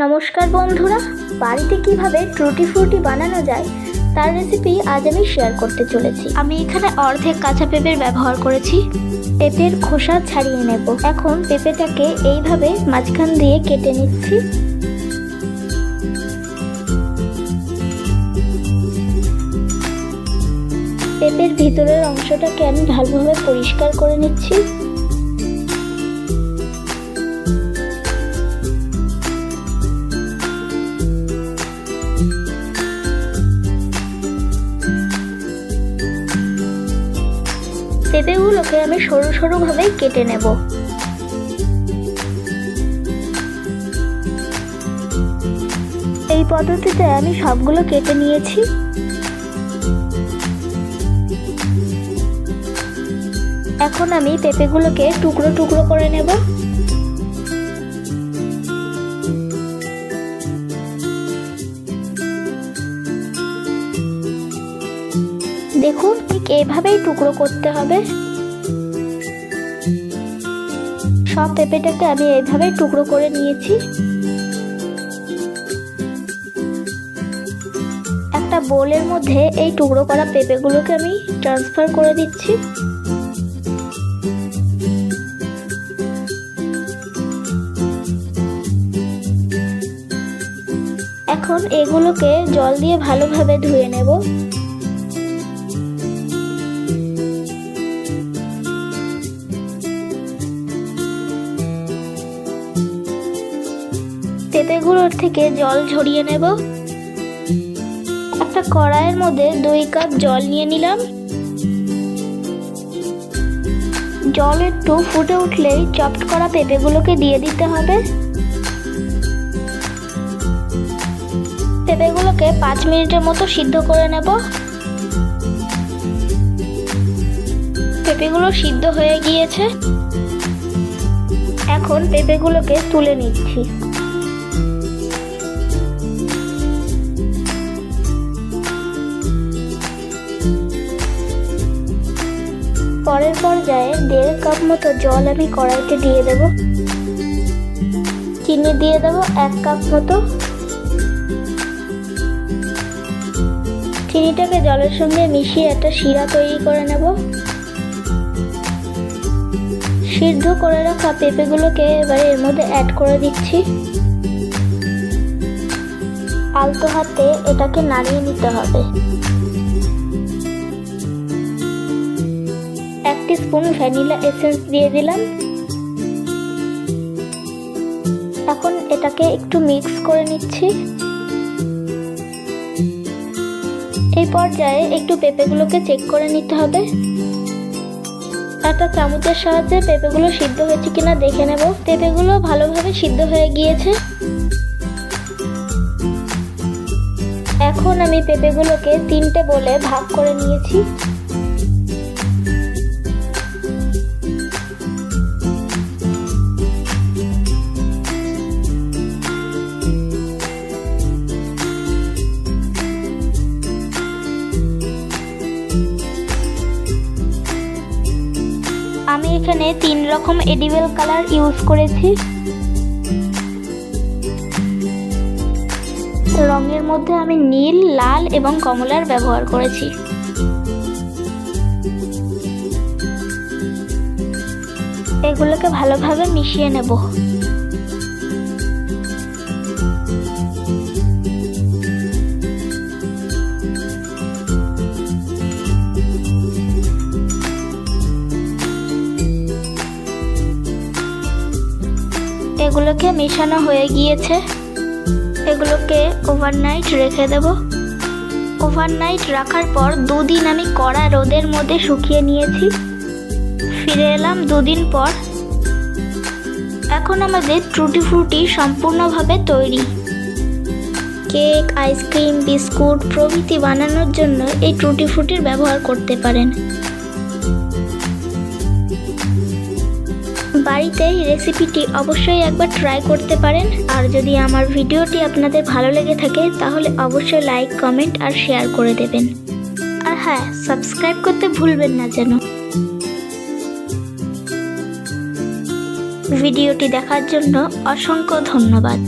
নমস্কার বন্ধুরা, বাড়িতে কিভাবে টুটি ফ্রুটি বানানো যায় তার রেসিপি আজ আমি শেয়ার করতে চলেছি। আমি এখানে অর্ধেক কাঁচা পেঁপের ব্যবহার করেছি। পেঁপের খোসা ছাড়িয়ে নেব। এখন পেঁপেটাকে এইভাবে মাঝখান দিয়ে কেটে নিচ্ছি। পেঁপের ভিতরের অংশটাকে আমি ভালোভাবে পরিষ্কার করে নিচ্ছি। পেঁপেগুলোকে আমি সরু সরু ভাবে কেটে নেব। এই পদ্ধতিতে আমি সবগুলো কেটে নিয়েছি। এখন আমি পেঁপেগুলোকে টুকরো টুকরো করে নেব। দেখুন, ঠিক এইভাবেই টুকরো করতে হবে। সব পেঁপেটাকে আমি এইভাবে টুকরো করে নিয়েছি। একটা বোলের মধ্যে এই টুকরো করা পেঁপেগুলোকে আমি ট্রান্সফার করে দিচ্ছি। এখন এগুলোকে জল দিয়ে ভালোভাবে ধুয়ে নেব। পেঁপেগুলোর থেকে জল ঝরিয়ে নেব। একটা কড়াইয়ের মধ্যে 2 কাপ জল নিয়ে নিলাম। জল একটু ফুটে উঠলেই চপড করা পেঁপেগুলোকে দিয়ে দিতে হবে। পেঁপেগুলোকে 5 মিনিটের মতো সিদ্ধ করে নেব। পেঁপেগুলো সিদ্ধ হয়ে গিয়েছে। এখন পেঁপেগুলোকে তুলে নিচ্ছি। পরের পর্যায়ে 1.5 কাপ মতো জল আমি কড়াইতে দিয়ে দেব। চিনি দিয়ে দেব 1 কাপ মতো। চিনিটাকে জলের সঙ্গে মিশিয়ে একটা শিরা তৈরি করে নেব। সিদ্ধ করে রাখা পেঁপেগুলোকে এবারে এর মধ্যে অ্যাড করে দিচ্ছি। আলতো হাতে এটাকে নাড়িয়ে নিতে হবে। 1 টিস্পুন ভ্যানিলা এসেন্স দিয়ে দিলাম। এখন এটাকে একটু মিক্স করে নিচ্ছি। এই পর্যায়ে একটু পেঁপেগুলোকে চেক করে নিতে হবে। একটা চামচের সাহায্যে পেঁপেগুলো সিদ্ধ হয়েছে কিনা দেখে নেব। পেঁপেগুলো ভালোভাবে সিদ্ধ হয়ে গিয়েছে। এখন আমি পেঁপেগুলোকে 3টে বোলে ভাগ করে নিয়েছি। আমি এখানে 3 রকম এডিবল কালার ইউজ করেছি। রঙের মধ্যে আমি নীল, লাল এবং কমলার ব্যবহার করেছি। এগুলোকে ভালোভাবে মিশিয়ে নেব। এগুলোকে মেশানো হয়ে গিয়েছে। এগুলোকে ওভারনাইট রেখে দেব। ওভারনাইট রাখার পর 2 দিন আমি কড়া রোদের মধ্যে শুকিয়ে নিয়েছি। ফিরে এলাম 2 দিন পর। এখন আমাদের টুটি ফ্রুটি সম্পূর্ণভাবে তৈরি। কেক, আইসক্রিম, বিস্কুট প্রভৃতি বানানোর জন্য এই টুটি ফ্রুটির ব্যবহার করতে পারেন। বাড়িতে এই রেসিপিটি অবশ্যই একবার ট্রাই করতে পারেন। আর যদি আমার ভিডিওটি আপনাদের ভালো লেগে থাকে তাহলে অবশ্যই লাইক, কমেন্ট আর শেয়ার করে দেবেন। আর হ্যাঁ, সাবস্ক্রাইব করতে ভুলবেন না যেন। ভিডিওটি দেখার জন্য অসংখ্য ধন্যবাদ।